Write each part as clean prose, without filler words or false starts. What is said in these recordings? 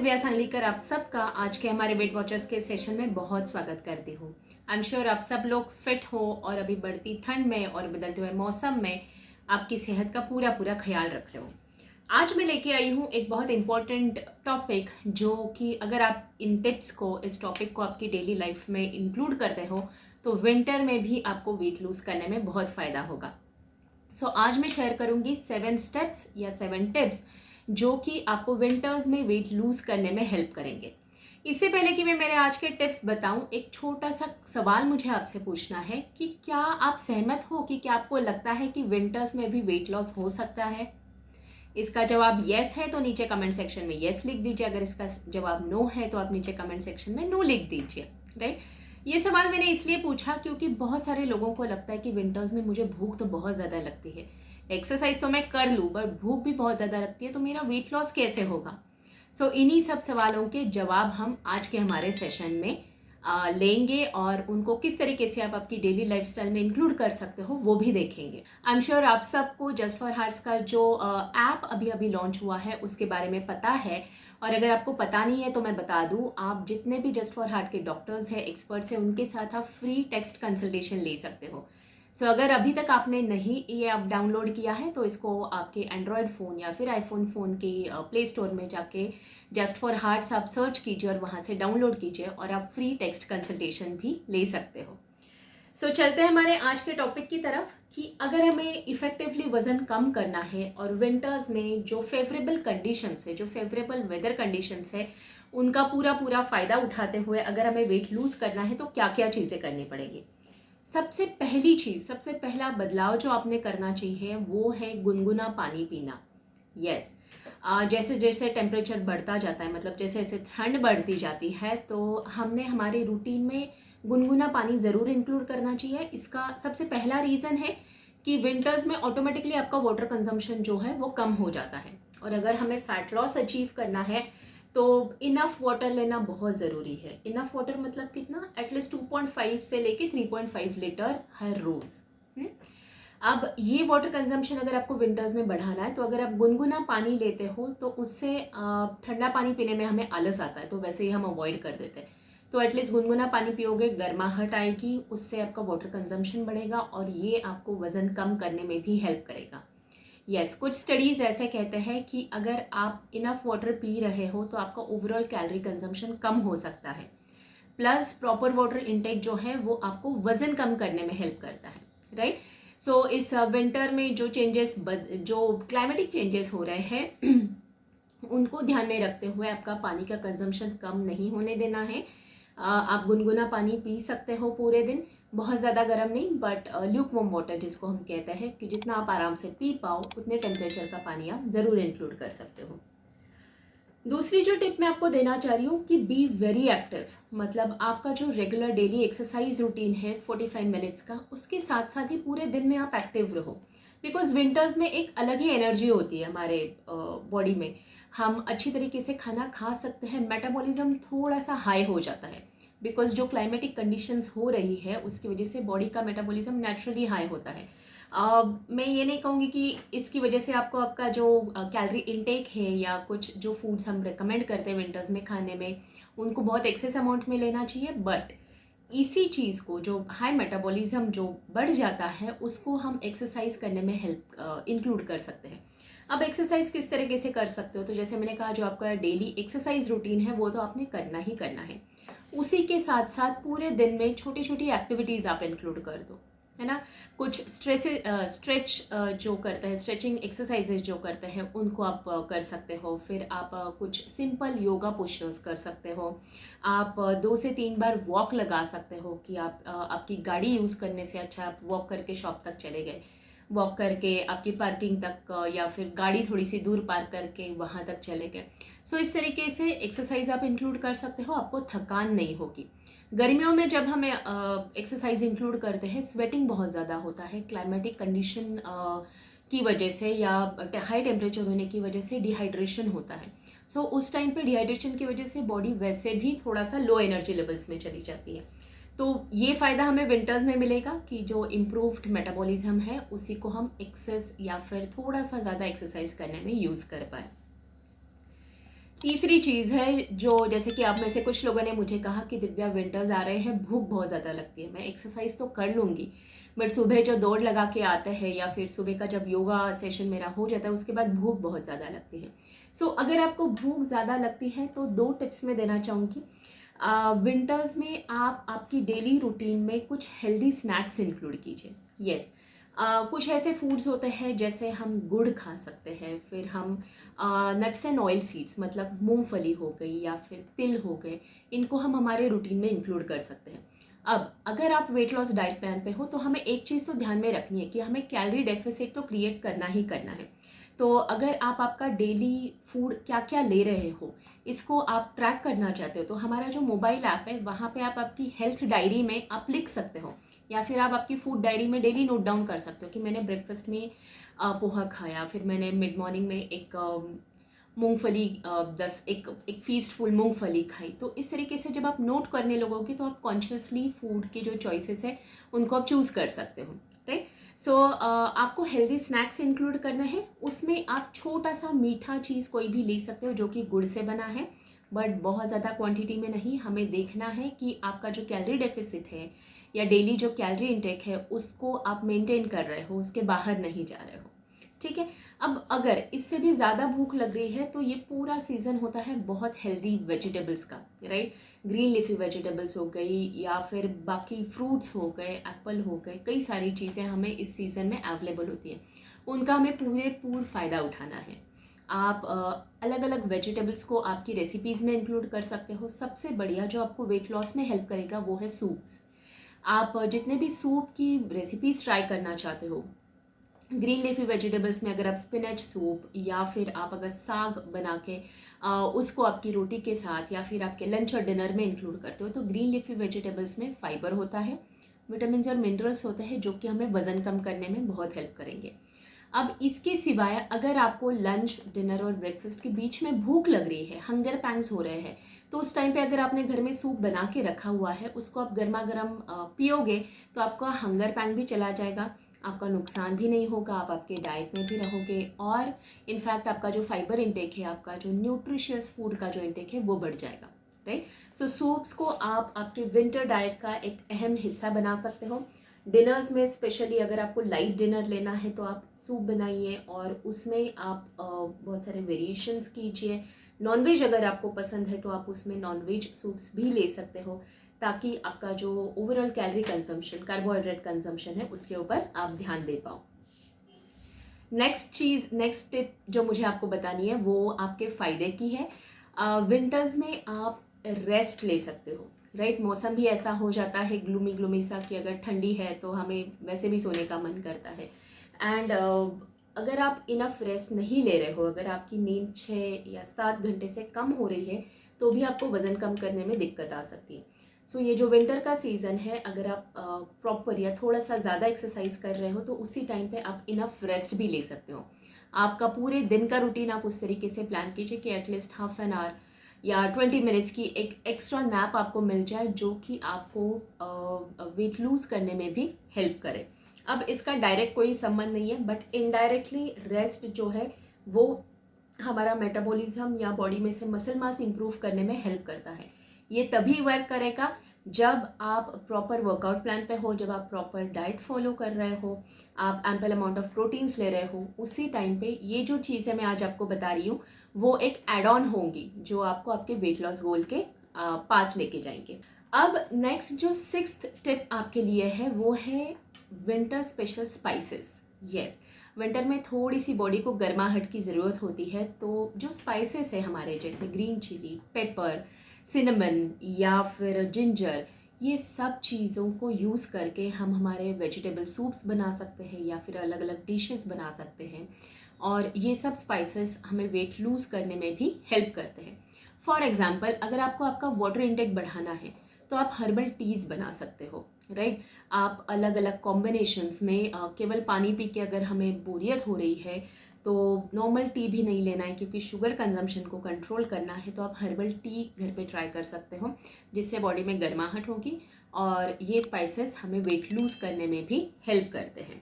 दिव्या सांगलीकर आप सबका आज के हमारे वेट वॉचर्स के सेशन में बहुत स्वागत करती हूँ। आई एम श्योर आप सब लोग फिट हो और अभी बढ़ती ठंड में और बदलते हुए मौसम में आपकी सेहत का पूरा पूरा ख्याल रख रहे हो। आज मैं लेके आई हूँ एक बहुत इंपॉर्टेंट टॉपिक, जो कि अगर आप इन टिप्स को, इस टॉपिक को आपकी डेली लाइफ में इंक्लूड करते हो तो विंटर में भी आपको वेट लूज करने में बहुत फ़ायदा होगा। आज मैं शेयर करूँगी 7 स्टेप्स या 7 टिप्स जो कि आपको विंटर्स में वेट लूज करने में हेल्प करेंगे। इससे पहले कि मैं मेरे आज के टिप्स बताऊं, एक छोटा सा सवाल मुझे आपसे पूछना है कि क्या आप सहमत हो कि क्या आपको लगता है कि विंटर्स में भी वेट लॉस हो सकता है? इसका जवाब येस है तो नीचे कमेंट सेक्शन में येस लिख दीजिए। अगर इसका जवाब नो है तो आप नीचे कमेंट सेक्शन में नो लिख दीजिए। राइट, ये सवाल मैंने इसलिए पूछा क्योंकि बहुत सारे लोगों को लगता है कि विंटर्स में मुझे भूख तो बहुत ज़्यादा लगती है, एक्सरसाइज तो मैं कर लूँ बट भूख भी बहुत ज़्यादा लगती है, तो मेरा वेट लॉस कैसे होगा? इन्हीं सब सवालों के जवाब हम आज के हमारे सेशन में लेंगे और उनको किस तरीके से आप आपकी डेली लाइफस्टाइल में इंक्लूड कर सकते हो वो भी देखेंगे। आई एम श्योर आप सबको जस्ट फॉर हार्ट्स का जो ऐप अभी अभी लॉन्च हुआ है उसके बारे में पता है, और अगर आपको पता नहीं है तो मैं बता दूं, आप जितने भी जस्ट फॉर हार्ट के डॉक्टर्स हैं, एक्सपर्ट्स हैं, उनके साथ आप फ्री टेक्स्ट कंसल्टेशन ले सकते हो। अगर अभी तक आपने नहीं ये ऐप डाउनलोड किया है तो इसको आपके एंड्रॉयड फ़ोन या फिर आईफोन फ़ोन के प्ले स्टोर में जाके जस्ट फॉर हार्ट्स आप सर्च कीजिए और वहाँ से डाउनलोड कीजिए और आप फ्री टेक्स्ट कंसल्टेशन भी ले सकते हो। चलते हैं हमारे आज के टॉपिक की तरफ कि अगर हमें इफेक्टिवली वज़न कम करना है और विंटर्स में जो फेवरेबल कंडीशंस है, जो फेवरेबल वेदर कंडीशंस है, उनका पूरा पूरा फ़ायदा उठाते हुए अगर हमें वेट लूज़ करना है तो क्या क्या चीज़ें करनी पड़ेगी। सबसे पहली चीज़, सबसे पहला बदलाव जो आपने करना चाहिए वो है गुनगुना पानी पीना। यस, जैसे जैसे टेम्परेचर बढ़ता जाता है, मतलब जैसे जैसे ठंड बढ़ती जाती है, तो हमने हमारे रूटीन में गुनगुना पानी ज़रूर इंक्लूड करना चाहिए। इसका सबसे पहला रीज़न है कि विंटर्स में ऑटोमेटिकली आपका वाटर कंजम्पशन जो है वो कम हो जाता है, और अगर हमें फैट लॉस अचीव करना है तो इनफ वाटर लेना बहुत ज़रूरी है। इनफ वाटर मतलब कितना? एटलीस्ट 2.5 से लेके 3.5 लीटर हर रोज़। अब ये वाटर कंजम्पशन अगर आपको विंटर्स में बढ़ाना है तो अगर आप गुनगुना पानी लेते हो तो उससे ठंडा पानी पीने में हमें आलस आता है, तो वैसे ही हम अवॉइड कर देते हैं। तो एटलीस्ट गुनगुना पानी पियोगे, गर्माहट आएगी, उससे आपका वाटर कंजम्पशन बढ़ेगा और ये आपको वज़न कम करने में भी हेल्प करेगा। यस, कुछ स्टडीज़ ऐसे कहते हैं कि अगर आप इनफ वाटर पी रहे हो तो आपका ओवरऑल कैलोरी कंजम्पशन कम हो सकता है, प्लस प्रॉपर वाटर इनटेक जो है वो आपको वज़न कम करने में हेल्प करता है। राइट, इस विंटर में जो जो क्लाइमेटिक चेंजेस हो रहे हैं उनको ध्यान में रखते हुए आपका पानी का कंजम्पशन कम नहीं होने देना है। आप गुनगुना पानी पी सकते हो पूरे दिन, बहुत ज़्यादा गर्म नहीं, बट ल्यूक वार्म वाटर जिसको हम कहते हैं, कि जितना आप आराम से पी पाओ उतने टेम्परेचर का पानी आप ज़रूर इंक्लूड कर सकते हो। दूसरी जो टिप मैं आपको देना चाह रही हूँ कि बी वेरी एक्टिव, मतलब आपका जो रेगुलर डेली एक्सरसाइज रूटीन है 45 मिनट्स का, उसके साथ साथ ही पूरे दिन में आप एक्टिव रहो। बिकॉज विंटर्स में एक अलग ही एनर्जी होती है हमारे बॉडी में, हम अच्छी तरीके से खाना खा सकते हैं, मेटाबॉलिज्म थोड़ा सा हाई हो जाता है, बिकॉज जो क्लाइमेटिक कंडीशंस हो रही है उसकी वजह से बॉडी का मेटाबॉलिज्म नेचुरली हाई होता है। मैं ये नहीं कहूँगी कि इसकी वजह से आपको आपका जो कैलोरी इनटेक है या कुछ जो फूड्स हम रिकमेंड करते हैं विंटर्स में खाने में, उनको बहुत एक्सेस अमाउंट में लेना चाहिए, बट इसी चीज़ को, जो हाई मेटाबॉलिज्म जो बढ़ जाता है, उसको हम एक्सरसाइज करने में हेल्प इंक्लूड कर सकते हैं। अब एक्सरसाइज किस तरीके से कर सकते हो? तो जैसे मैंने कहा, जो आपका डेली एक्सरसाइज रूटीन है वो तो आपने करना ही करना है, उसी के साथ साथ पूरे दिन में छोटी छोटी एक्टिविटीज़ आप इंक्लूड कर दो, है ना। कुछ स्ट्रेच जो करते हैं, स्ट्रेचिंग एक्सरसाइजेज जो करते हैं, उनको आप कर सकते हो। फिर आप कुछ सिंपल योगा पोस्चर्स कर सकते हो। आप 2 से 3 बार वॉक लगा सकते हो, कि आप आपकी गाड़ी यूज़ करने से अच्छा आप वॉक करके शॉप तक चले गए, वॉक करके आपकी पार्किंग तक, या फिर गाड़ी थोड़ी सी दूर पार्क करके वहाँ तक चले गए। इस तरीके से एक्सरसाइज आप इंक्लूड कर सकते हो, आपको थकान नहीं होगी। गर्मियों में जब हमें एक्सरसाइज इंक्लूड करते हैं, स्वेटिंग बहुत ज़्यादा होता है क्लाइमेटिक कंडीशन की वजह से, या हाई टेम्परेचर होने की वजह से डिहाइड्रेशन होता है। उस टाइम पे डिहाइड्रेशन की वजह से बॉडी वैसे भी थोड़ा सा लो एनर्जी लेवल्स में चली जाती है। तो ये फ़ायदा हमें विंटर्स में मिलेगा कि जो इम्प्रूव्ड मेटाबॉलिज्म है उसी को हम एक्सेस या फिर थोड़ा सा ज़्यादा एक्सरसाइज करने में यूज़ कर पाए। तीसरी चीज़ है जो, जैसे कि आप में से कुछ लोगों ने मुझे कहा कि दिव्या विंटर्स आ रहे हैं, भूख बहुत ज़्यादा लगती है। मैं एक्सरसाइज तो कर लूँगी, बट सुबह जो दौड़ लगा के आते हैं या फिर सुबह का जब योगा सेशन मेरा हो जाता है उसके बाद भूख बहुत ज़्यादा लगती है। अगर आपको भूख ज़्यादा लगती है तो 2 टिप्स मैं देना चाहूँगी। विंटर्स में आप आपकी डेली रूटीन में कुछ हेल्दी स्नैक्स इंक्लूड कीजिए। यस, कुछ ऐसे फूड्स होते हैं जैसे हम गुड़ खा सकते हैं, फिर हम नट्स एंड ऑयल सीड्स मतलब मूंगफली हो गई या फिर तिल हो गए, इनको हम हमारे रूटीन में इंक्लूड कर सकते हैं। अब अगर आप वेट लॉस डाइट प्लान पे हो तो हमें एक चीज़ तो ध्यान में रखनी है कि हमें कैलोरी डेफिसिट तो क्रिएट करना ही करना है। तो अगर आप आपका डेली फूड क्या क्या ले रहे हो इसको आप ट्रैक करना चाहते हो तो हमारा जो मोबाइल ऐप है वहाँ पे आप आपकी हेल्थ डायरी में आप लिख सकते हो, या फिर आप आपकी फूड डायरी में डेली नोट डाउन कर सकते हो कि मैंने ब्रेकफास्ट में पोहा खाया, फिर मैंने मिड मॉर्निंग में एक मूंगफली 10 एक एक फीस्ट फुल मूंगफली खाई। तो इस तरीके से जब आप नोट करने लगोगे तो आप कॉन्शियसली फूड के जो चॉइसेस है उनको आप चूज़ कर सकते हो, राइट। आपको हेल्दी स्नैक्स इंक्लूड करना है, उसमें आप छोटा सा मीठा चीज़ कोई भी ले सकते हो जो कि गुड़ से बना है, बट बहुत ज़्यादा क्वांटिटी में नहीं। हमें देखना है कि आपका जो कैलोरी डेफिसिट है या डेली जो कैलोरी इंटेक है उसको आप मेंटेन कर रहे हो, उसके बाहर नहीं जा रहे हो, ठीक है। अब अगर इससे भी ज़्यादा भूख लग रही है तो ये पूरा सीज़न होता है बहुत हेल्दी वेजिटेबल्स का, राइट। ग्रीन लीफी वेजिटेबल्स हो गई या फिर बाकी फ्रूट्स हो गए, एप्पल हो गए, कई सारी चीज़ें हमें इस सीज़न में अवेलेबल होती हैं, उनका हमें पूरा फ़ायदा उठाना है। आप अलग अलग वेजिटेबल्स को आपकी रेसिपीज़ में इंक्लूड कर सकते हो। सबसे बढ़िया जो आपको वेट लॉस में हेल्प करेगा वो है सूप्स। आप जितने भी सूप की रेसिपीज़ ट्राई करना चाहते हो, ग्रीन लीफी वेजिटेबल्स में अगर आप स्पिनच सूप या फिर आप अगर साग बना के उसको आपकी रोटी के साथ या फिर आपके लंच और डिनर में इंक्लूड करते हो तो ग्रीन लीफी वेजिटेबल्स में फाइबर होता है, विटामिन और मिनरल्स होते हैं जो कि हमें वज़न कम करने में बहुत हेल्प करेंगे। अब इसके सिवाय अगर आपको लंच डिनर और ब्रेकफास्ट के बीच में भूख लग रही है, हंगर पैंग्स हो रहे हैं, तो उस टाइम पे अगर आपने घर में सूप बना के रखा हुआ है उसको आप गर्मा गर्म पियोगे तो आपका हंगर पैंग भी चला जाएगा, आपका नुकसान भी नहीं होगा, आप आपके डाइट में भी रहोगे और इनफैक्ट आपका जो फाइबर इंटेक है, आपका जो न्यूट्रिशियस फूड का जो इंटेक है वो बढ़ जाएगा, राइट। सूप्स को आप आपके विंटर डाइट का एक अहम हिस्सा बना सकते हो। डिनर्स में स्पेशली अगर आपको लाइट डिनर लेना है तो आप सूप बनाइए और उसमें आप बहुत सारे वेरिएशंस कीजिए। नॉनवेज अगर आपको पसंद है तो आप उसमें नॉनवेज सूप्स भी ले सकते हो ताकि आपका जो overall calorie consumption, carbohydrate consumption है उसके ऊपर आप ध्यान दे पाओ। नेक्स्ट टिप जो मुझे आपको बतानी है वो आपके फ़ायदे की है। विंटर्स में आप रेस्ट ले सकते हो, राइट। मौसम भी ऐसा हो जाता है ग्लूमी ग्लूमी सा कि अगर ठंडी है तो हमें वैसे भी सोने का मन करता है। एंड अगर आप इनफ रेस्ट नहीं ले रहे हो, अगर आपकी नींद 6 या 7 घंटे से कम हो रही है तो भी आपको वज़न कम करने में दिक्कत आ सकती है। ये जो विंटर का सीज़न है अगर आप प्रॉपर या थोड़ा सा ज़्यादा एक्सरसाइज कर रहे हो तो उसी टाइम पे आप इनफ रेस्ट भी ले सकते हो। आपका पूरे दिन का रूटीन आप उस तरीके से प्लान कीजिए कि एटलीस्ट हाफ एन आवर या 20 मिनट्स की एक एक्स्ट्रा नैप आपको मिल जाए जो कि आपको वेट लूज़ करने में भी हेल्प करे। अब इसका डायरेक्ट कोई संबंध नहीं है बट इनडायरेक्टली रेस्ट जो है वो हमारा मेटाबॉलिज्म या बॉडी में से मसल मास इंप्रूव करने में हेल्प करता है। ये तभी वर्क करेगा जब आप प्रॉपर वर्कआउट प्लान पे हो, जब आप प्रॉपर डाइट फॉलो कर रहे हो, आप एम्पल अमाउंट ऑफ प्रोटीन्स ले रहे हो, उसी टाइम पे ये जो चीज़ें मैं आज आपको बता रही हूँ वो एक एड ऑन होंगी जो आपको आपके वेट लॉस गोल के पास लेके जाएंगे। अब नेक्स्ट जो 6th टिप आपके लिए है वो है winter special spices. Yes, winter में थोड़ी सी बॉडी को गर्माहट की ज़रूरत होती है तो जो स्पाइसेस है हमारे जैसे ग्रीन चिली, पेपर, सिनेमन या फिर जिंजर, ये सब चीज़ों को यूज़ करके हम हमारे वेजिटेबल सूप्स बना सकते हैं या फिर अलग अलग डिशेस बना सकते हैं और ये सब स्पाइसेस हमें वेट लूज़ करने में भी हेल्प करते हैं। फॉर एग्ज़ाम्पल अगर आपको आपका वाटर इंटेक बढ़ाना है तो आप हर्बल टीज़ बना सकते हो, राइट। आप अलग अलग कॉम्बिनेशंस में केवल पानी पी के अगर हमें बोरियत हो रही है तो नॉर्मल टी भी नहीं लेना है क्योंकि शुगर कंजम्पशन को कंट्रोल करना है, तो आप हर्बल टी घर पे ट्राई कर सकते हो जिससे बॉडी में गर्माहट होगी और ये स्पाइसेस हमें वेट लूज़ करने में भी हेल्प करते हैं।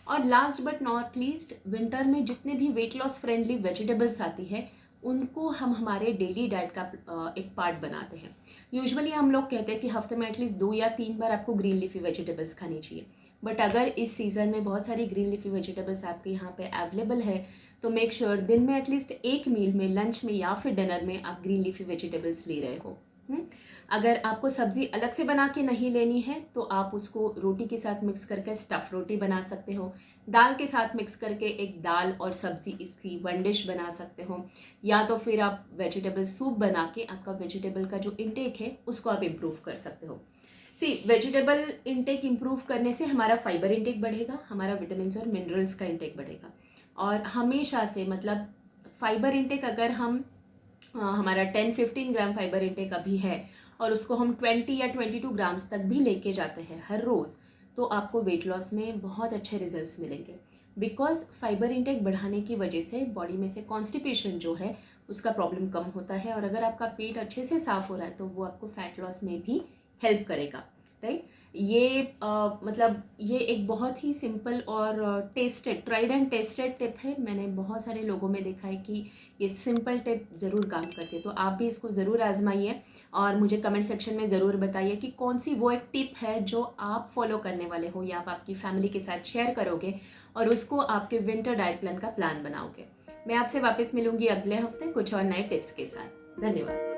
और last but not least, winter में जितने भी वेट लॉस फ्रेंडली वेजिटेबल्स आती है उनको हम हमारे डेली डाइट का एक पार्ट बनाते हैं। यूजुअली हम लोग कहते हैं कि हफ्ते में एटलीस्ट 2 या 3 बार आपको ग्रीन लीफी वेजिटेबल्स खानी चाहिए, बट अगर इस सीज़न में बहुत सारी ग्रीन लीफी वेजिटेबल्स आपके यहाँ पे अवेलेबल है तो मेक श्योर दिन में एटलीस्ट एक मील में, लंच में या फिर डिनर में आप ग्रीन लीफी वेजिटेबल्स ले रहे हो। अगर आपको सब्ज़ी अलग से बना के नहीं लेनी है तो आप उसको रोटी के साथ मिक्स करके स्टफ़ रोटी बना सकते हो, दाल के साथ मिक्स करके एक दाल और सब्ज़ी इसकी वन डिश बना सकते हो, या तो फिर आप वेजिटेबल सूप बना के आपका वेजिटेबल का जो इंटेक है उसको आप इम्प्रूव कर सकते हो। वेजिटेबल इंटेक इम्प्रूव करने से हमारा फाइबर इंटेक बढ़ेगा, हमारा विटामिन और मिनरल्स का इंटेक बढ़ेगा। और हमेशा से मतलब फाइबर इंटेक अगर हम हमारा 10-15 ग्राम फाइबर इंटेक अभी है और उसको हम 20 या 22 ग्राम्स तक भी लेके जाते हैं हर रोज़, तो आपको वेट लॉस में बहुत अच्छे रिजल्ट्स मिलेंगे। बिकॉज फाइबर इंटेक बढ़ाने की वजह से बॉडी में से कॉन्स्टिपेशन जो है उसका प्रॉब्लम कम होता है, और अगर आपका पेट अच्छे से साफ़ हो रहा है तो वो आपको फैट लॉस में भी हेल्प करेगा, राइट। ये मतलब ये एक बहुत ही सिंपल और tested, tried and tested tip है। मैंने बहुत सारे लोगों में देखा है कि ये सिंपल टिप ज़रूर काम करती है, तो आप भी इसको ज़रूर आजमाइए और मुझे कमेंट सेक्शन में ज़रूर बताइए कि कौन सी वो एक टिप है जो आप फॉलो करने वाले हो या आप आपकी फैमिली के साथ शेयर करोगे और उसको आपके विंटर डाइट प्लान का प्लान बनाओगे। मैं आपसे वापस मिलूंगी अगले हफ्ते कुछ और नए टिप्स के साथ। धन्यवाद।